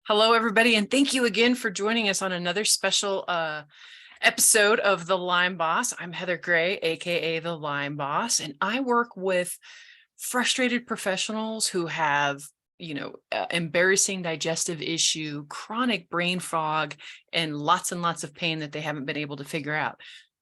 Hello, everybody, and thank you again for joining us on another special episode of The Lyme Boss. I'm Heather Gray, aka The Lyme Boss, and I work with frustrated professionals who have, embarrassing digestive issue, chronic brain fog, and lots of pain that they haven't been able to figure out.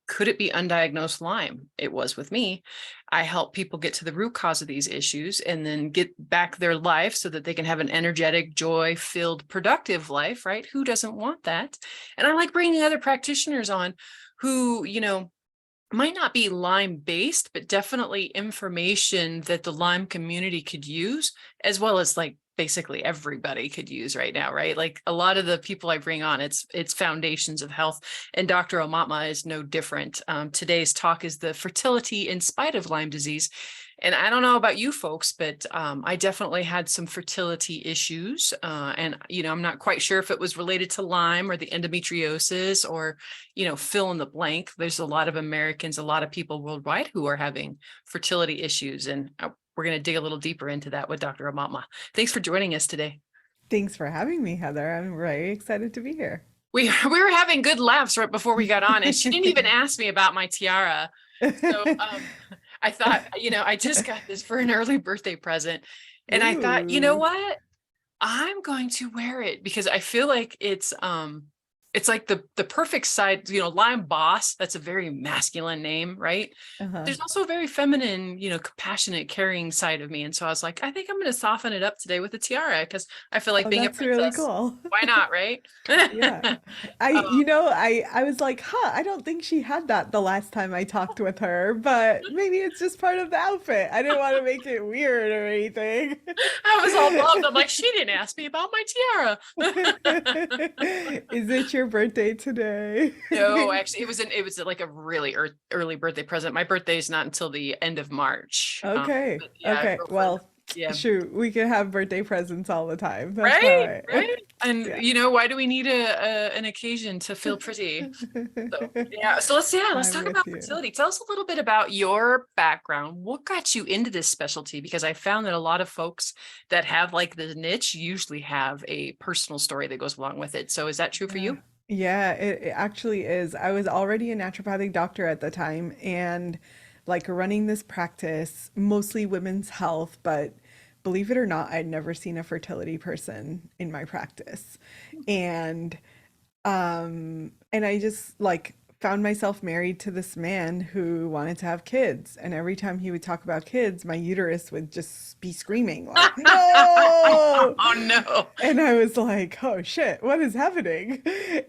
Could it be undiagnosed Lyme? It was with me. I help people get to the root cause of these issues and then get back their life so that they can have an energetic, joy-filled, productive life, right? Who doesn't want that? And I like bringing other practitioners on who, might not be Lyme based, but definitely information that the Lyme community could use, as well as like basically everybody could use right now, right? Like a lot of the people I bring on, it's foundations of health, and Dr. Aumatma is no different. Today's talk is the fertility in spite of Lyme disease. And I don't know about you folks, but I definitely had some fertility issues. And, I'm not quite sure if it was related to Lyme or the endometriosis or, fill in the blank. There's a lot of Americans, a lot of people worldwide who are having fertility issues. And we're going to dig a little deeper into that with Dr. Aumatma. Thanks for joining us today. Thanks for having me, Heather. I'm very excited to be here. We were having good laughs right before we got on, and she didn't even ask me about my tiara. So I thought, I just got this for an early birthday present. And I thought, you know Ooh. what? I'm going to wear it because I feel like it's like the perfect side, Lyme Boss. That's a very masculine name, right? Uh-huh. There's also a very feminine, compassionate, caring side of me. And so I was like, I think I'm going to soften it up today with a tiara because I feel like Oh, being a that's really princess. cool. Why not, right? Yeah. I, Um, you know, I was like, I don't think she had that the last time I talked with her, but maybe it's just part of the outfit. I didn't want to make it weird or anything. I was all bummed. I'm like, she didn't ask me about my tiara. Is it your birthday today? No, actually, it was like a really early birthday present. My birthday is not until the end of March. Okay. But yeah, Okay. girlfriend. Well, Yeah. shoot, we can have birthday presents all the time. That's Right, fine. right. And Yeah. why do we need an occasion to feel pretty? So yeah, so let's I'm talk with about you. fertility. Tell us a little bit about your background. What got you into this specialty? Because I found that a lot of folks that have like the niche usually have a personal story that goes along with it. So is that true for Yeah. you? Yeah, it actually is. I was already a naturopathic doctor at the time and like running this practice, mostly women's health, but believe it or not, I'd never seen a fertility person in my practice. And and I just like found myself married to this man who wanted to have kids. And every time he would talk about kids, my uterus would just be screaming like, no. Oh no. And I was like, oh shit, what is happening?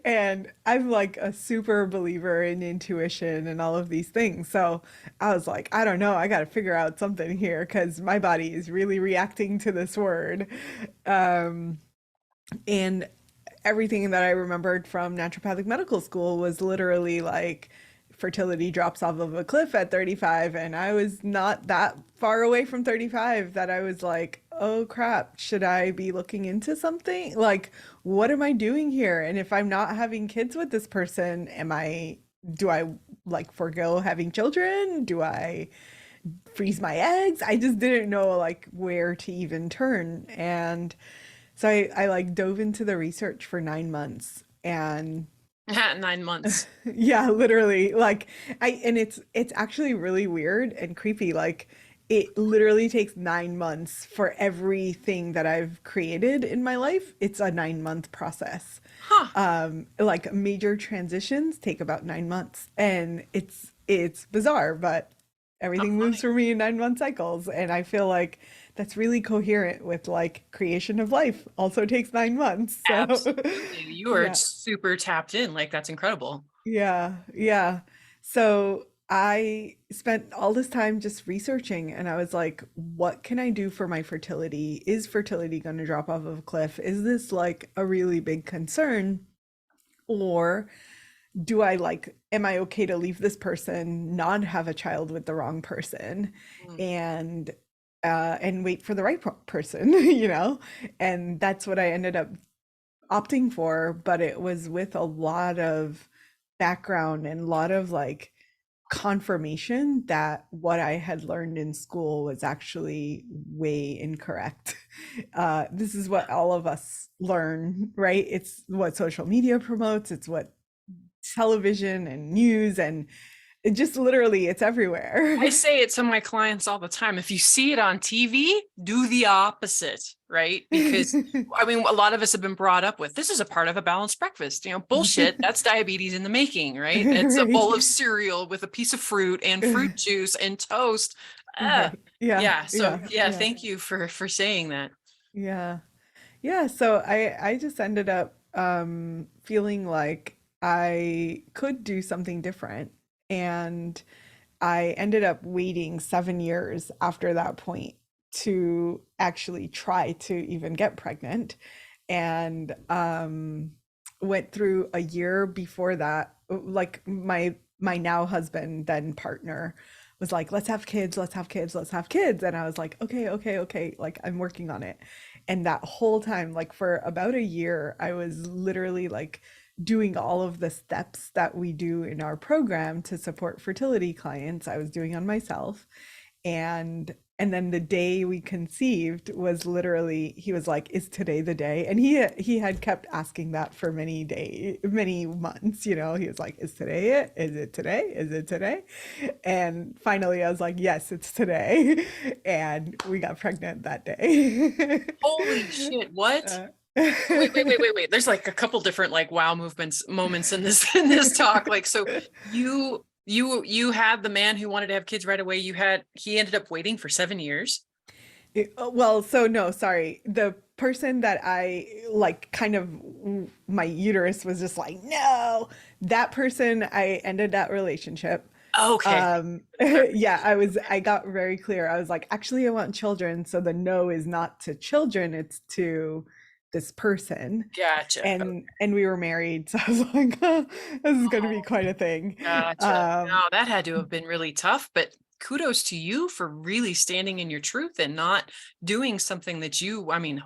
And I'm like a super believer in intuition and all of these things. So I was like, I don't know, I got to figure out something here because my body is really reacting to this word. Um, and everything that I remembered from naturopathic medical school was literally like fertility drops off of a cliff at 35. And I was not that far away from 35 that I was like, oh crap, should I be looking into something? Like, what am I doing here? And if I'm not having kids with this person, do I like forego having children? Do I freeze my eggs? I just didn't know like where to even turn. And so I like dove into the research for 9 months and 9 months. yeah, literally like and it's actually really weird and creepy. Like it literally takes 9 months for everything that I've created in my life. It's a 9 month process. Huh. Like major transitions take about 9 months and it's bizarre, but How everything moves funny. for me in 9 month cycles. And I feel like that's really coherent with like creation of life also takes 9 months. So Absolutely. You are yeah, super tapped in. Like that's incredible. yeah, yeah. So I spent all this time just researching and I was like, what can I do for my fertility? Is fertility going to drop off of a cliff? Is this like a really big concern? Or do I like, am I okay to leave this person, not have a child with the wrong person Mm, and and wait for the right person, you know? And that's what I ended up opting for, but it was with a lot of background and a lot of like confirmation that what I had learned in school was actually way incorrect. This is what all of us learn, right? It's what social media promotes, it's what television and news, and it just literally it's I everywhere. say it to my clients all the time. If you see it on TV, do the opposite, right? Because I mean, a lot of us have been brought up with this is a part of a balanced breakfast. Bullshit. That's diabetes in the making, right? It's a Right. bowl of cereal with a piece of fruit and fruit juice and toast. Right. Yeah. Yeah. So Yeah. yeah, Yeah. thank you for saying that. Yeah. Yeah, so I just ended up feeling like I could do something different, and I ended up waiting 7 years after that point to actually try to even get pregnant, and went through a year before that. Like my now husband, then partner, was like, let's have kids, let's have kids, let's have kids. And I was like, okay, okay, okay, like I'm working on it. And that whole time, like for about a year, I was literally like doing all of the steps that we do in our program to support fertility clients. I was doing on myself. And then the day we conceived was literally, he was like, is today the day? And he had kept asking that for many months, he was like, is today it? Is it today? Is it today? And finally I was like, yes, it's today. And we got pregnant that day. Holy shit. What? uh, Wait. There's like a couple different like wow moments in this talk. Like, so you had the man who wanted to have kids right away. He ended up waiting for 7 years. Well, so no, sorry. The person that I like kind of my uterus was just like, no, that person, I ended that relationship. Okay. Yeah, I got very clear. I was like, actually, I want children. So the no is not to children, it's to this person. Gotcha. And we were married. So I was like, oh, this is going to be Oh, quite a thing. gotcha. No, that had to have been really tough, but kudos to you for really standing in your truth and not doing something that I mean,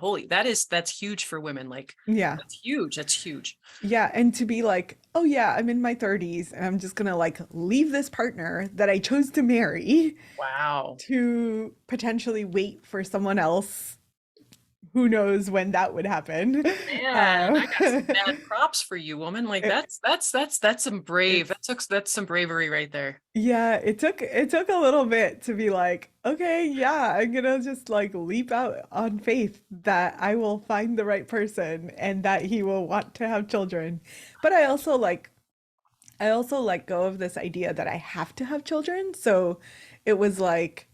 that's huge for women. Like, Yeah. that's huge. That's huge. Yeah, and to be like, oh yeah, I'm in my 30s and I'm just gonna like leave this partner that I chose to marry Wow. to potentially wait for someone else. Who knows when that would happen? Man, Uh, I got some mad props for you, woman. Like it- that's some it's that's some bravery right there. yeah, it took a little bit to be like, okay, yeah, I'm gonna just like leap out on faith that I will find the right person and that he will want to have children. But I also let go of this idea that I have to have children. So it was like,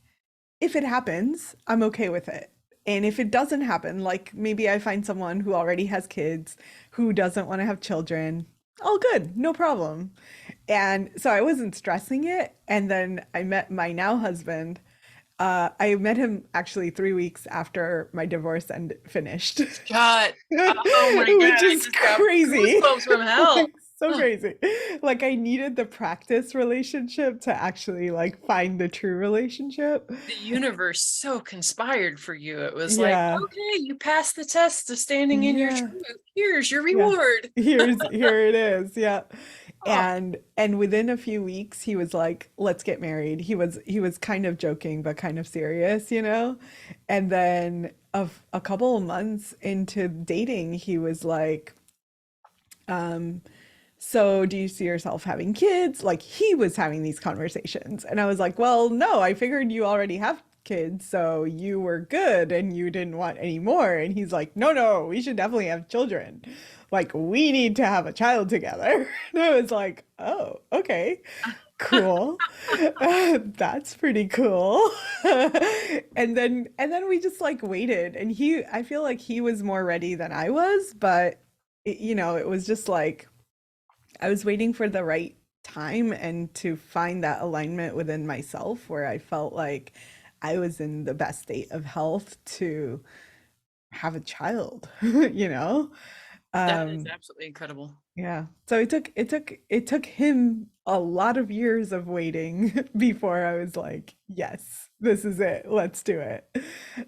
if it happens, I'm okay with it. And if it doesn't happen, like maybe I find someone who already has kids, who doesn't want to have children, all good, no problem. And so I wasn't stressing it. And then I met my now husband. I met him actually 3 weeks after my divorce and finished, God. Oh my God. which I is just got crazy. goosebumps from hell. Like, so crazy. Like I needed the practice relationship to actually like find the true relationship. The universe so conspired for you. It was like, Yeah. okay, you passed the test of standing in your Yeah. truth. Here's your Yeah. reward. Here it is. Yeah. Oh, And within a few weeks he was like, let's get married. He was kind of joking but kind of serious. And then of a couple of months into dating, he was like, um, so do you see yourself having kids? Like he was having these conversations. And I was like, well, no, I figured you already have kids, so you were good and you didn't want any more. And he's like, no, no, we should definitely have children. Like we need to have a child together. And I was like, oh, okay, cool. That's pretty cool. And then we just like waited, and I feel like he was more ready than I was, but it was just like I was waiting for the right time and to find that alignment within myself where I felt like I was in the best state of health to have a child, you know? that is Um, absolutely incredible. yeah. So it took him a lot of years of waiting before I was like, yes, this is it. Let's do it.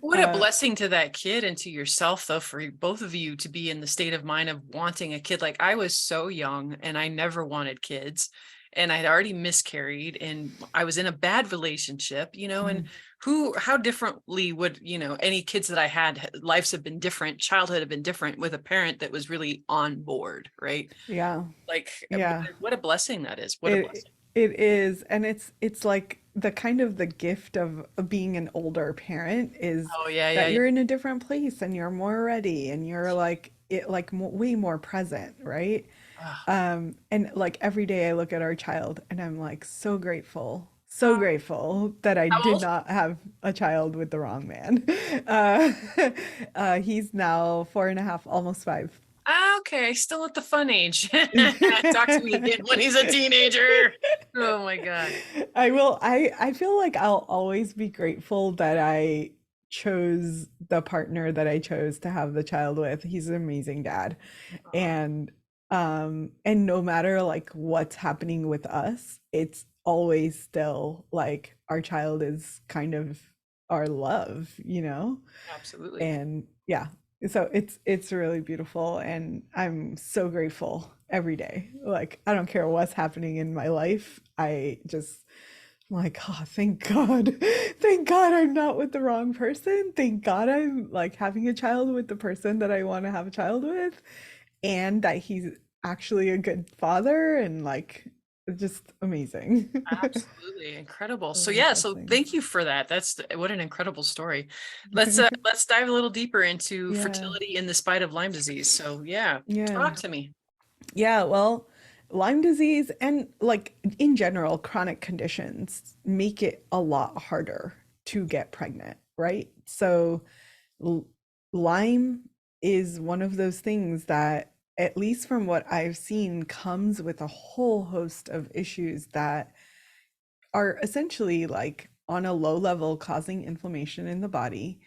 What a Uh, blessing to that kid and to yourself, though, for both of you to be in the state of mind of wanting a kid. Like I was so young and I never wanted kids. and I had already miscarried, and I was in a bad relationship, and Mhm. how differently would, any kids that I had, lives have been different, childhood have been different with a parent that was really on board, right? Yeah. Like, Yeah. what a blessing that is. What a It blessing. it is, and it's like the kind of the gift of being an older parent is Oh yeah, yeah, that yeah. you're in a different place and you're more ready and you're like it like way more present, right? Ah, And like every day I look at our child and I'm like so ah. grateful that I How did old? not have a child with the wrong man. Uh, he's now 4.5, almost 5. Ah, okay, still at the fun age. Talk to me again when he's a teenager. Oh my God. I feel like I'll always be grateful that I chose the partner that I chose to have the child with. He's an amazing dad. Aw, And no matter like what's happening with us, it's always still like our child is kind of our love, you know? absolutely. And yeah, so it's really beautiful and I'm so grateful every day. Like I don't care what's happening in my life. I'm like, oh, thank God. Thank God I'm not with the wrong person. Thank God I'm like having a child with the person that I want to have a child with, and that he's actually a good father and like just amazing. Absolutely incredible. A So real yeah, so blessing. thank you for that. What an incredible story. Let's dive a little deeper into Yeah. fertility in the spite of Lyme disease. So yeah, Yeah. talk to me. Yeah, well, Lyme disease and like in general, chronic conditions make it a lot harder to get pregnant, right? So L- Lyme is one of those things that, at least from what I've seen, comes with a whole host of issues that are essentially like on a low level causing inflammation in the body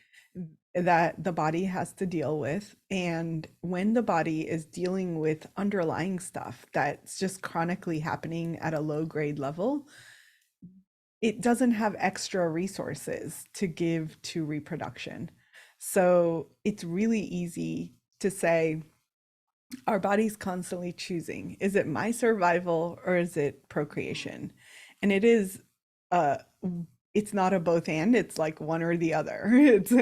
that the body has to deal with. And when the body is dealing with underlying stuff that's just chronically happening at a low grade level, it doesn't have extra resources to give to reproduction. So it's really easy to say, our body's constantly choosing, is it my survival or is it procreation? And it is uh it's not a both and, it's like one or the other. It's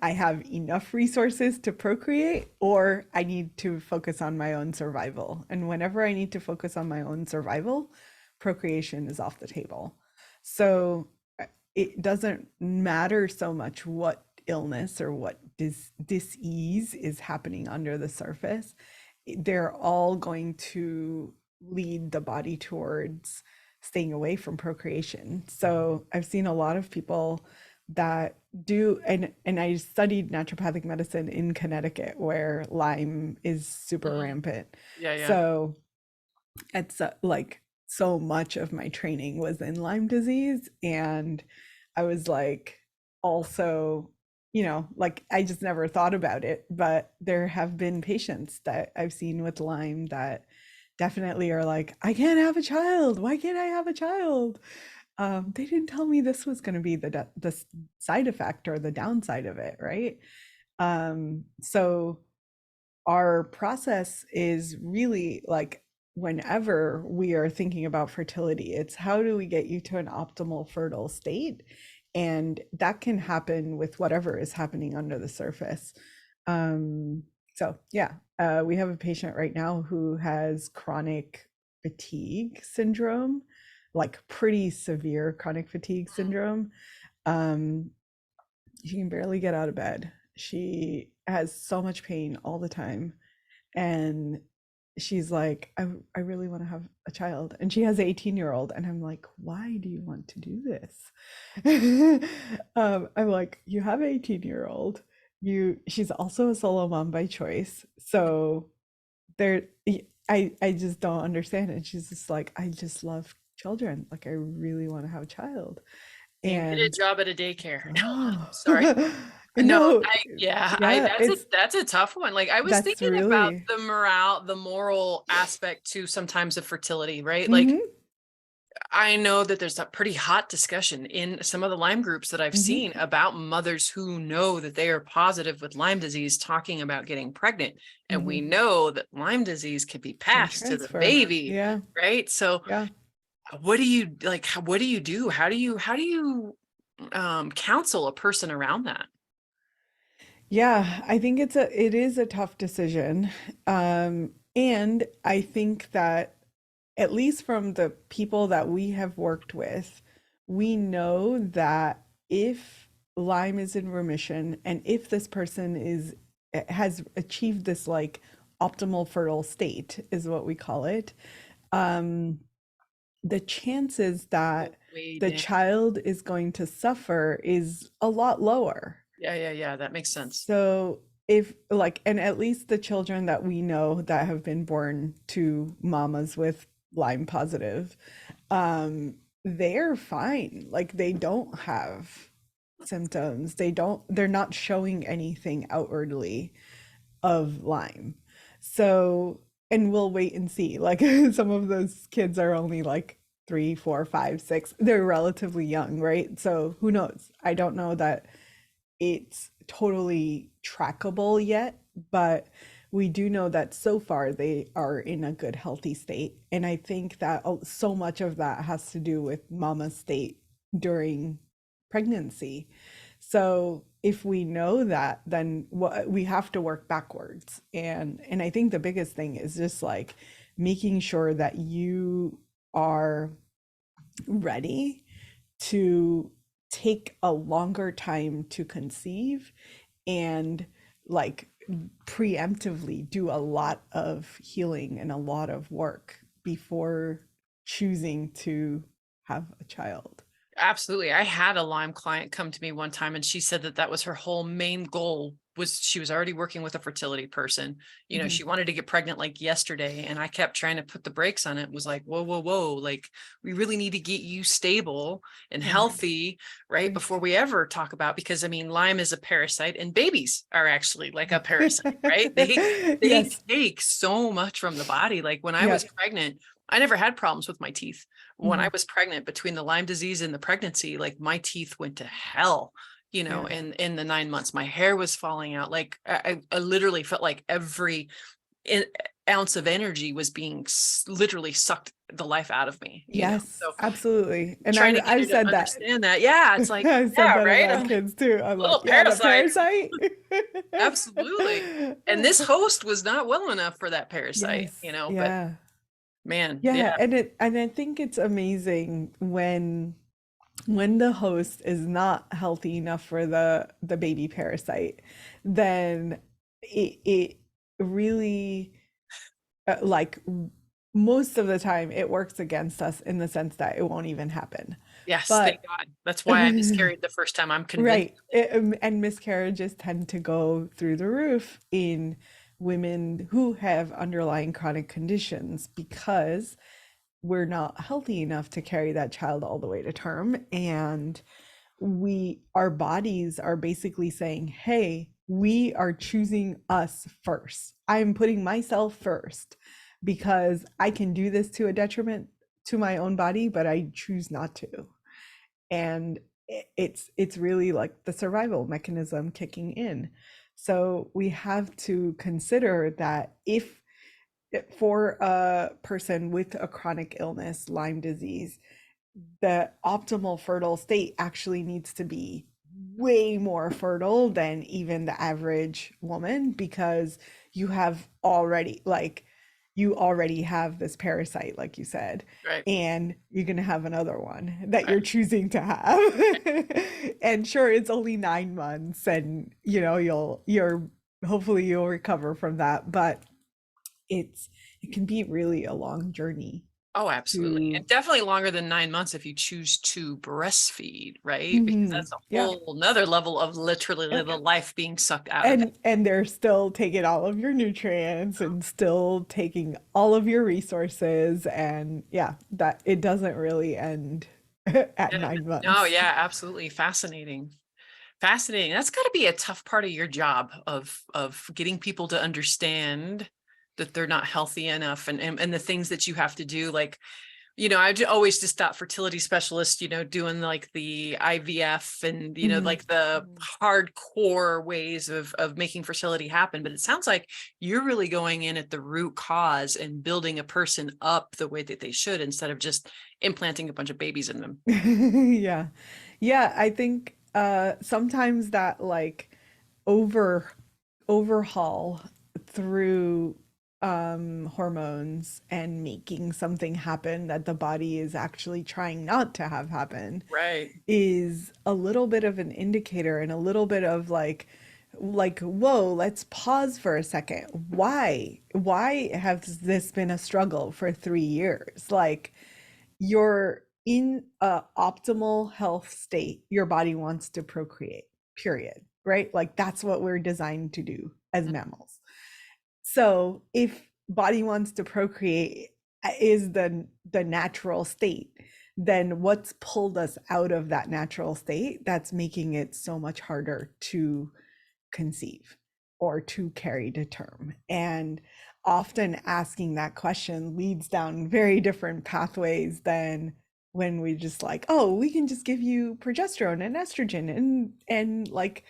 I have enough resources to procreate or I need to focus on my own survival. And whenever I need to focus on my own survival, procreation is off the table. So it doesn't matter so much what illness or what dis-ease is happening under the surface. They're all going to lead the body towards staying away from procreation. So I've seen a lot of people that do, and I studied naturopathic medicine in Connecticut where Lyme is super Mhm. rampant. Yeah, yeah. So it's like so much of my training was in Lyme disease, and I was like also, like I just never thought about it, but there have been patients that I've seen with Lyme that definitely are like, I can't have a child, why can't I have a child? They didn't tell me this was going to be the side effect or the downside of it, right? So our process is really like, whenever we are thinking about fertility, it's how do we get you to an optimal fertile state? And that can happen with whatever is happening under the surface. So yeah, we have a patient right now who has chronic fatigue syndrome, like pretty severe chronic fatigue syndrome. Um, she can barely get out of bed. She has so much pain all the time. And she's like, I really want to have a child. And she has an 18-year-old. And I'm like, why do you want to do this? I'm like, you have an 18-year-old. She's also a solo mom by choice. So there, I just don't understand it. She's just like, I just love children. Like, I really want to have a child. Can't get a And job at a daycare. No, oh, sorry. No, no, I yeah, it's that's a tough one. Like I was that's thinking about really, the moral aspect to sometimes of fertility, right? Like hmm I know that there's a pretty hot discussion in some of the Lyme groups that I've hmm seen about mothers who know that they are positive with Lyme disease talking about getting pregnant. And we hmm know that Lyme disease can be can passed to the transfer. baby, Yeah, right? So yeah. what do you like? What do you do? How do you counsel a person around that? Yeah, I think it is a tough decision. And I think that at least from the people that we have worked with, we know that if Lyme is in remission and if this person is has achieved this like optimal fertile state is what we call it, um, the chances Go that way the down. child is going to suffer is a lot lower. Yeah, yeah, yeah. That makes sense. So if like, and at least the children that we know that have been born to mamas with Lyme positive, they're fine. Like they don't have symptoms. They're not showing anything outwardly of Lyme. So, and we'll wait and see. Like some of those kids are only like 3, 4, 5, 6. They're relatively young, right? So who knows? I don't know that it's totally trackable yet, but we do know that so far they are in a good, healthy state. And I think that so much of that has to do with mama's state during pregnancy. So if we know that, then what we have to work backwards. And I think the biggest thing is just like making sure that you are ready to take a longer time to conceive and like preemptively do a lot of healing and a lot of work before choosing to have a child. Absolutely. I had a Lyme client come to me one time and she said that that was her whole main goal was she was already working with a fertility person. You know, Mhm. she wanted to get pregnant like yesterday and I kept trying to put the brakes on it. It was like, whoa, whoa, whoa. Like we really need to get you stable and Right, healthy, right? Before right. we ever talk about, because I mean, Lyme is a parasite and babies are actually like a parasite, right? They Yes. take so much from the body. Like when I Yeah. was pregnant, I never had problems with my teeth. When I Mhm. was pregnant, between the Lyme disease and the pregnancy, like my teeth went to hell, you know, Yeah. and in the 9 months, my hair was falling out. Like I literally felt like every ounce of energy was being literally sucked the life out of me, you know. Yes, So absolutely. And trying to get I've her to said that. understand that, yeah, it's like, I've said yeah, that right. about I'm like, kids too. I'm like, little yeah, the parasite. parasite. Absolutely. And this host was not well enough for that parasite, you Yes. know, but Yeah. man, yeah, Yeah, and I think it's amazing when the host is not healthy enough for the baby parasite, then it really like most of the time it works against us in the sense that it won't even happen. yes, thank But God. That's why I miscarried the first time. I'm convinced. right. And miscarriages tend to go through the roof in women who have underlying chronic conditions because we're not healthy enough to carry that child all the way to term. And our bodies are basically saying, hey, we are choosing us first. I'm putting myself first because I can do this to a detriment to my own body, but I choose not to. And it's really like the survival mechanism kicking in. So we have to consider that if for a person with a chronic illness, Lyme disease, the optimal fertile state actually needs to be way more fertile than even the average woman because you have already like you already have this parasite like you said, Right. and you're going to have another one that Right. you're choosing to have. And sure, it's only 9 months and you're hopefully you'll recover from that, but it can be really a long journey Oh, absolutely. to And definitely longer than 9 months if you choose to breastfeed, right? Because Mhm. that's a Yeah. whole nother level of literally Yeah. the life being sucked out of it. And they're still taking all of your nutrients and still taking all of your resources, and yeah, that it doesn't really end at Yeah. 9 No, months. yeah, absolutely. Fascinating. Fascinating. That's got to be a tough part of your job of getting people to understand that they're not healthy enough and the things that you have to do. Like, always just thought fertility specialists, doing like the IVF and, Mhm. like the hardcore ways of making fertility happen. But it sounds like you're really going in at the root cause and building a person up the way that they should instead of just implanting a bunch of babies in them. Yeah. Yeah, I think sometimes that like over overhaul through hormones and making something happen that the body is actually trying not to have happen Right. is a little bit of an indicator and a little bit of like whoa, let's pause for a second. Why has this been a struggle for 3 years? Like you're in a optimal health state. Your body wants to procreate, period, right? Like that's what we're designed to do as mammals. So if body wants to procreate is the natural state, then what's pulled us out of that natural state that's making it so much harder to conceive or to carry to term? And often asking that question leads down very different pathways than when we just like, oh, we can just give you progesterone and estrogen and like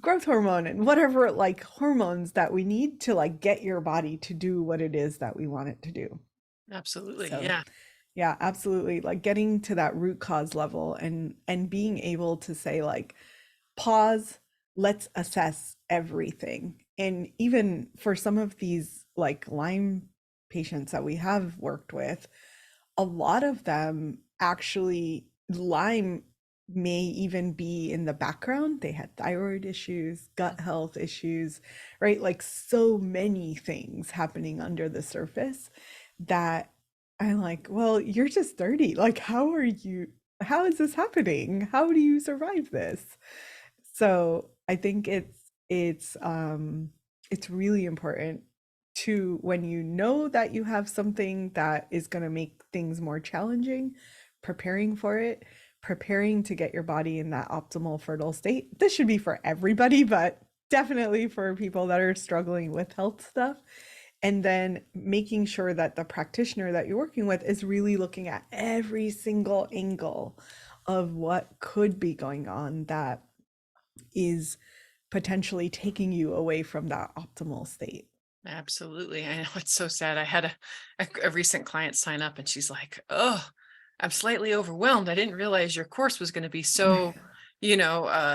growth hormone and whatever like hormones that we need to like get your body to do what it is that we want it to do. Absolutely. So Yeah. yeah, absolutely. Like getting to that root cause level and being able to say like pause, let's assess everything. And even for some of these like Lyme patients that we have worked with, a lot of them actually Lyme may even be in the background. They had thyroid issues, gut health issues, right? Like so many things happening under the surface that I'm like, well, you're just 30. Like, how is this happening? How do you survive this? So I think it's really important to when you know that you have something that is going to make things more challenging, preparing for it, preparing to get your body in that optimal fertile state. This should be for everybody, but definitely for people that are struggling with health stuff. And then making sure that the practitioner that you're working with is really looking at every single angle of what could be going on that is potentially taking you away from that optimal state. Absolutely. I know it's so sad. I had a recent client sign up and she's like, "Oh, I'm slightly overwhelmed. I didn't realize your course was going to be so,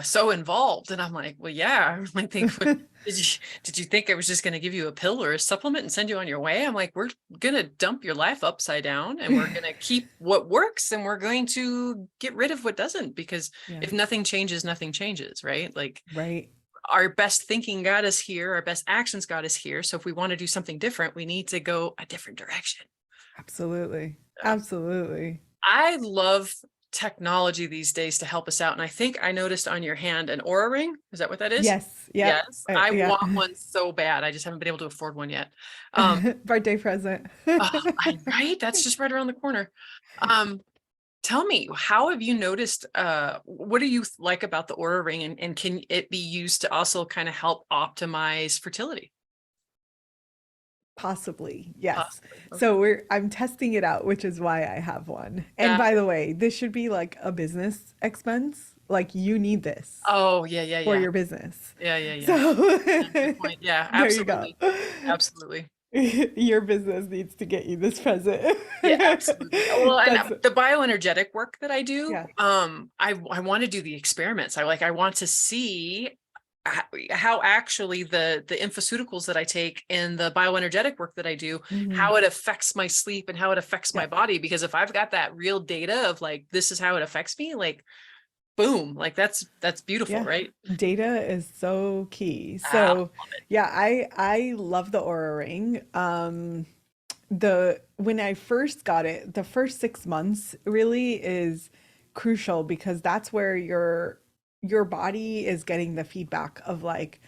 so involved." And I'm like, "Well, yeah." I'm like, did you think I was just going to give you a pill or a supplement and send you on your way?" I'm like, "We're going to dump your life upside down and we're going to keep what works and we're going to get rid of what doesn't, because Yeah, if nothing changes, nothing changes, right? Like right. our best thinking got us here, our best actions got us here. So if we want to do something different, we need to go a different direction. Absolutely. So Absolutely. I love technology these days to help us out. And I think I noticed on your hand an Aura ring. Is that what that is? Yes. Yep. Yes. I Yeah. want one so bad. I just haven't been able to afford one yet. Um, Birthday present. right. That's just right around the corner. Um, Tell me, how have you noticed, what do you like about the Aura ring, and can it be used to also kind of help optimize fertility? Possibly, yes. Possibly. Okay. So I'm testing it out, which is why I have one. And Got by it. the way, this should be like a business expense. Like you need this Oh, yeah, yeah, for yeah. your business. Yeah, yeah, yeah. So Yeah, good point. Yeah, there you go. absolutely. Absolutely. Your business needs to get you this present. Yeah, absolutely. Well, and That's the bioenergetic work that I do, yeah. I want to do the experiments. I want to see how actually the infoceuticals that I take and the bioenergetic work that I do, Mhm. how it affects my sleep and how it affects my Yep. body. Because if I've got that real data of like, this is how it affects me, like, boom, like that's beautiful, Yeah. right? Data is so key. Ah, So yeah, I love the Aura Ring. The when I first got it, the first 6 months really is crucial because that's where your body is getting the feedback of like,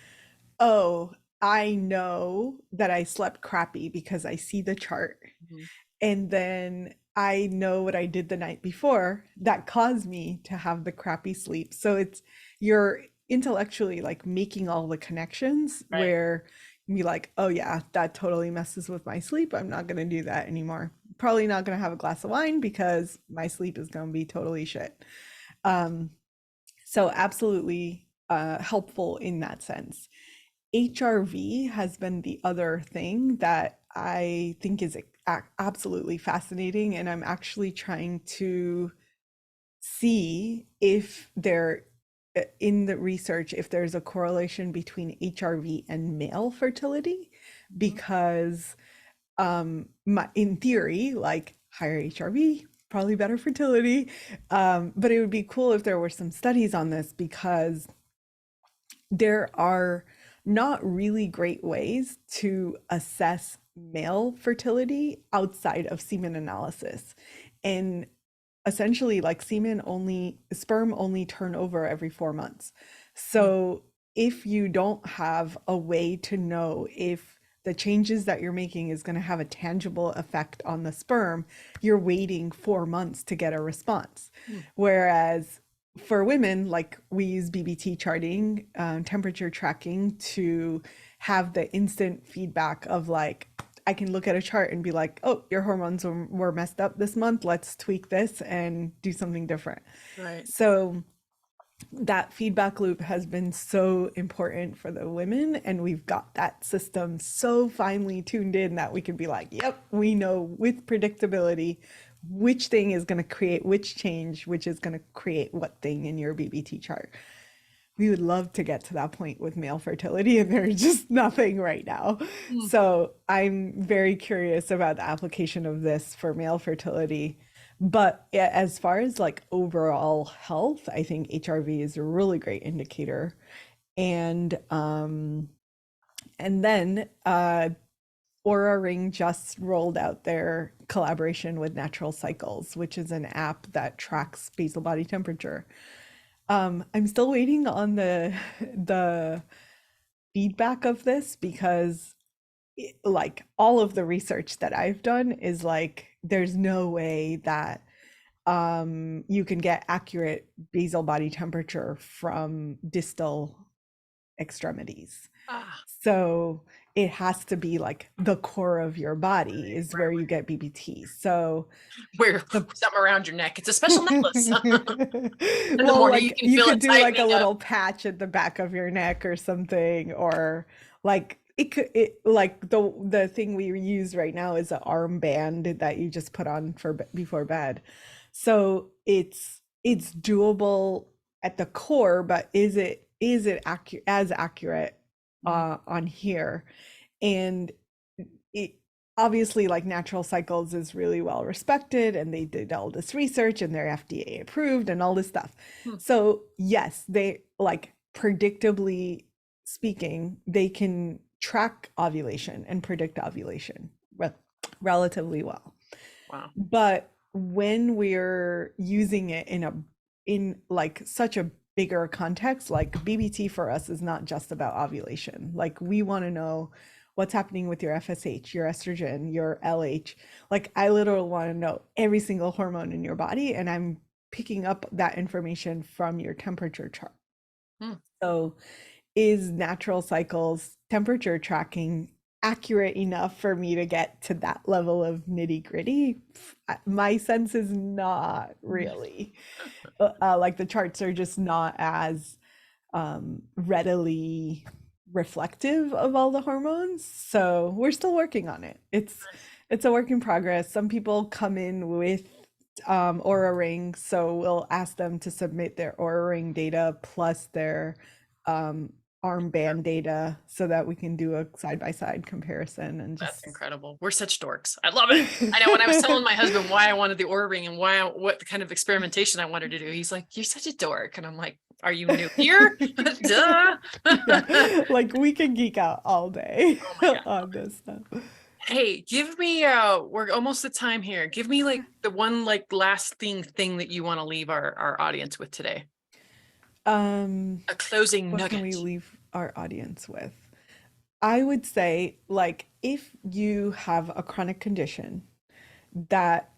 oh, I know that I slept crappy because I see the chart. mhm, And then I know what I did the night before that caused me to have the crappy sleep. So it's you're intellectually like making all the connections right. where be like, oh yeah, that totally messes with my sleep. I'm not going to do that anymore. Probably not going to have a glass of wine because my sleep is going to be totally shit. Um, so absolutely helpful in that sense. HRV has been the other thing that I think is absolutely fascinating, and I'm actually trying to see if there in the research if there's a correlation between HRV and male fertility, Mhm. because in theory, like higher HRV, probably better fertility. But it would be cool if there were some studies on this, because there are not really great ways to assess male fertility outside of semen analysis. And essentially, like sperm only turn over every 4 months. Mm. So if you don't have a way to know if the changes that you're making is going to have a tangible effect on the sperm, you're waiting 4 months to get a response. Mm. Whereas for women, like we use BBT charting, temperature tracking, to have the instant feedback of like, I can look at a chart and be like, oh, your hormones were messed up this month. Let's tweak this and do something different. Right. So that feedback loop has been so important for the women. And we've got that system so finely tuned in that we can be like, yep, we know with predictability which thing is going to create which change, which is going to create what thing in your BBT chart. We would love to get to that point with male fertility, and there's just nothing right now. Mm. So I'm very curious about the application of this for male fertility. But as far as like overall health, I think HRV is a really great indicator. And then Aura Ring just rolled out their collaboration with Natural Cycles, which is an app that tracks basal body temperature. I'm still waiting on the feedback of this, because like all of the research that I've done is like there's no way that you can get accurate basal body temperature from distal extremitities. Ah, So it has to be like the core of your body is right. where you get BBT. So Wear the something around your neck. It's a special necklace. In the well, morning, you like can you feel could it do like a tightening up. little patch at the back of your neck or something, or like it like the thing we use right now is an armband that you just put on for before bed. So it's doable at the core, but is it accurate Mhm. on here? And it obviously, like Natural Cycles is really well respected, and they did all this research and they're FDA approved and all this stuff. Hmm. So yes, they like predictably speaking, they can track ovulation and predict ovulation relatively well. Wow. But when we're using it in like such a bigger context, like BBT for us is not just about ovulation. Like we want to know what's happening with your FSH, your estrogen, your LH. Like I literally want to know every single hormone in your body, and I'm picking up that information from your temperature chart. Hmm. So is Natural Cycles temperature tracking accurate enough for me to get to that level of nitty gritty? My sense is not really. Like the charts are just not as readily reflective of all the hormones. So we're still working on it. It's a work in progress. Some people come in with Aura Ring, so we'll ask them to submit their Aura Ring data plus their um, armband data so that we can do a side by side comparison and That's just. incredible. We're such dorks. I love it. I know when I was telling my husband why I wanted the Oura ring and what kind of experimentation I wanted to do, he's like, "You're such a dork," and I'm like, "Are you new here?" Duh. Yeah, like we can geek out all day Oh my God. on this stuff. Hey, give me we're almost at time here. Give me like the one like thing that you want to leave our audience with today. Um, A closing what can we nugget. leave our audience with? I would say, like, if you have a chronic condition that,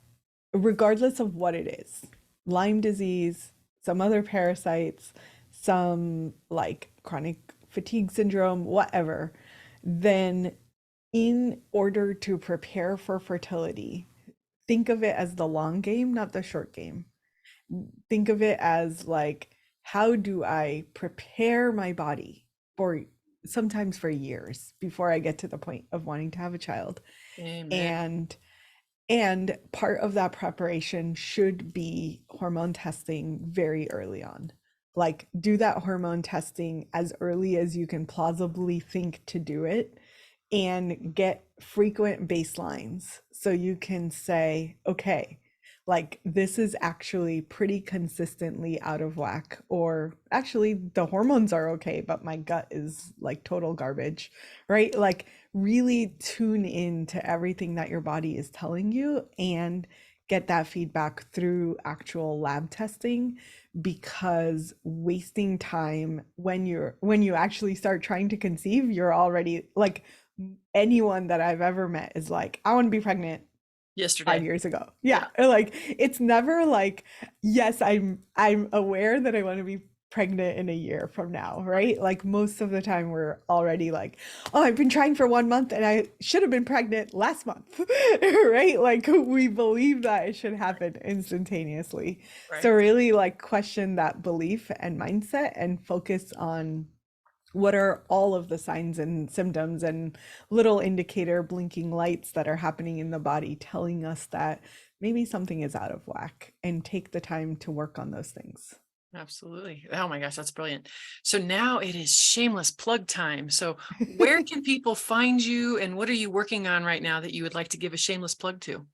regardless of what it is, Lyme disease, some other parasites, some like chronic fatigue syndrome, whatever, then in order to prepare for fertility, think of it as the long game, not the short game. Think of it as like, how do I prepare my body for sometimes for years before I get to the point of wanting to have a child? Amen. And and part of that preparation should be hormone testing very early on. Like, do that hormone testing as early as you can plausibly think to do it, and get frequent baselines so you can say, okay, like this is actually pretty consistently out of whack, or actually the hormones are okay, but my gut is like total garbage, right? Like, really tune in to everything that your body is telling you and get that feedback through actual lab testing, because wasting time when you actually start trying to conceive, you're already like, anyone that I've ever met is like, I want to be pregnant 5 Yesterday. years ago. Yeah. Yeah. Like, it's never like, yes, I'm aware that I want to be pregnant in a year from now, right? Like, most of the time we're already like, oh, I've been trying for 1 month and I should have been pregnant last month. Right? Like, we believe that it should happen instantaneously. So Right. really like question that belief and mindset and focus on what are all of the signs and symptoms and little indicator blinking lights that are happening in the body telling us that maybe something is out of whack, and take the time to work on those things. Absolutely. Oh my gosh, that's brilliant. So now it is shameless plug time. So where can people find you and what are you working on right now that you would like to give a shameless plug to?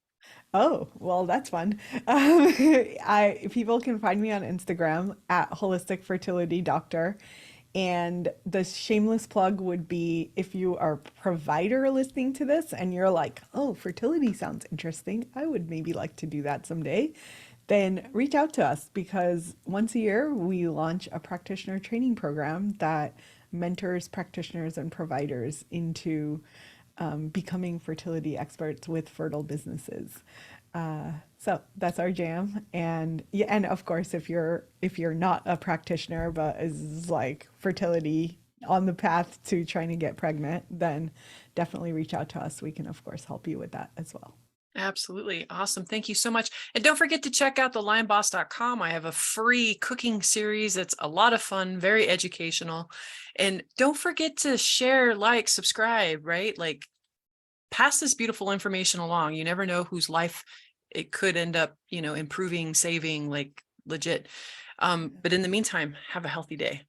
Oh, well, that's fun. I people can find me on Instagram at holistic fertility doctor. And the shameless plug would be, if you are a provider listening to this and you're like, oh, fertility sounds interesting, I would maybe like to do that someday, then reach out to us, because once a year we launch a practitioner training program that mentors practitioners and providers into becoming fertility experts with fertile businesses. So that's our jam. And yeah, and of course, if you're not a practitioner but is like fertility on the path to trying to get pregnant, then definitely reach out to us. We can of course help you with that as well. Absolutely. Awesome. Thank you so much. And don't forget to check out thelymeboss.com. I have a free cooking series that's a lot of fun, very educational. And don't forget to share, like, subscribe, right? Like, pass this beautiful information along. You never know whose life it could end up, improving, saving, like legit. But in the meantime, have a healthy day.